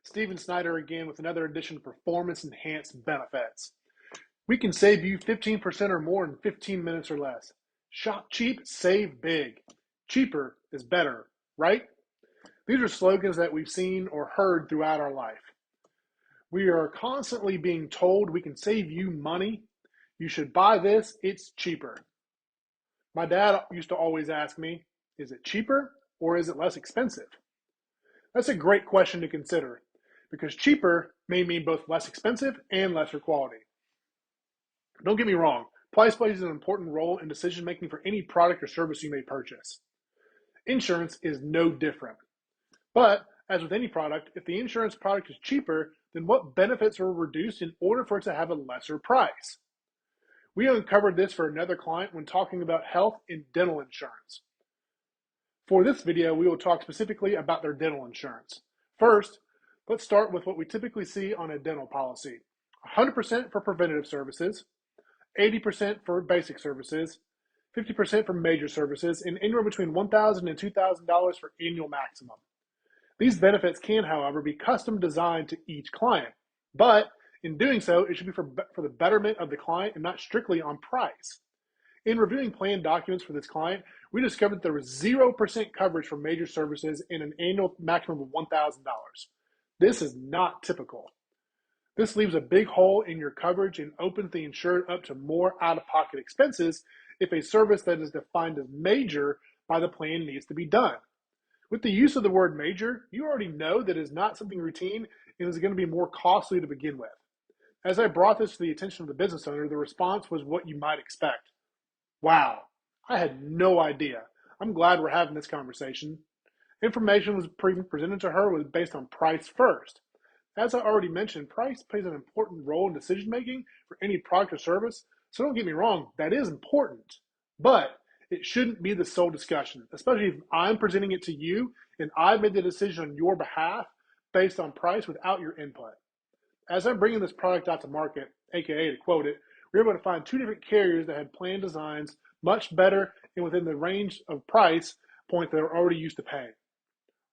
Steven Snyder again with another edition of Performance Enhanced Benefits. We can save you 15% or more in 15 minutes or less. Shop cheap, save big. Cheaper is better, right? These are slogans that we've seen or heard throughout our life. We are constantly being told we can save you money. You should buy this, it's cheaper. My dad used to always ask me, is it cheaper or is it less expensive? That's a great question to consider because cheaper may mean both less expensive and lesser quality. Don't get me wrong, price plays an important role in decision making for any product or service you may purchase. Insurance is no different. But as with any product, if the insurance product is cheaper, then what benefits are reduced in order for it to have a lesser price? We uncovered this for another client when talking about health and dental insurance. For this video, we will talk specifically about their dental insurance. First, let's start with what we typically see on a dental policy. 100% for preventative services, 80% for basic services, 50% for major services, and anywhere between $1,000 and $2,000 for annual maximum. These benefits can, however, be custom designed to each client, but in doing so, it should be for the betterment of the client and not strictly on price. In reviewing plan documents for this client, we discovered that there was 0% coverage for major services and an annual maximum of $1,000. This is not typical. This leaves a big hole in your coverage and opens the insured up to more out-of-pocket expenses if a service that is defined as major by the plan needs to be done. With the use of the word major, you already know that it is not something routine and is going to be more costly to begin with. As I brought this to the attention of the business owner, the response was what you might expect. Wow, I had no idea. I'm glad we're having this conversation. Information was presented to her was based on price first. As I already mentioned, price plays an important role in decision making for any product or service. So don't get me wrong, that is important. But it shouldn't be the sole discussion, especially if I'm presenting it to you and I've made the decision on your behalf based on price without your input. As I'm bringing this product out to market, aka to quote it, we were able to find two different carriers that had plan designs much better and within the range of price point that they're already used to paying.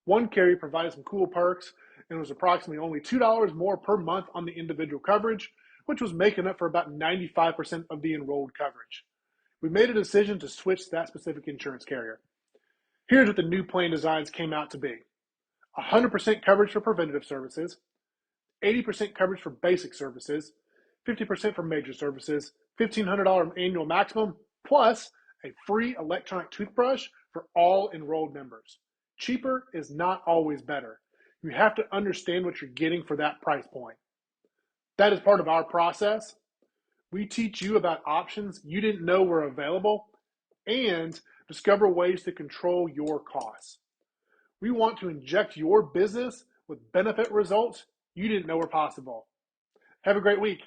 One carrier provided some cool perks and was approximately only $2 more per month on the individual coverage, which was making up for about 95% of the enrolled coverage. We made a decision to switch that specific insurance carrier. Here's what the new plan designs came out to be. 100% coverage for preventative services, 80% coverage for basic services, 50% for major services, $1,500 annual maximum, plus a free electronic toothbrush for all enrolled members. Cheaper is not always better. You have to understand what you're getting for that price point. That is part of our process. We teach you about options you didn't know were available and discover ways to control your costs. We want to inject your business with benefit results you didn't know were possible. Have a great week.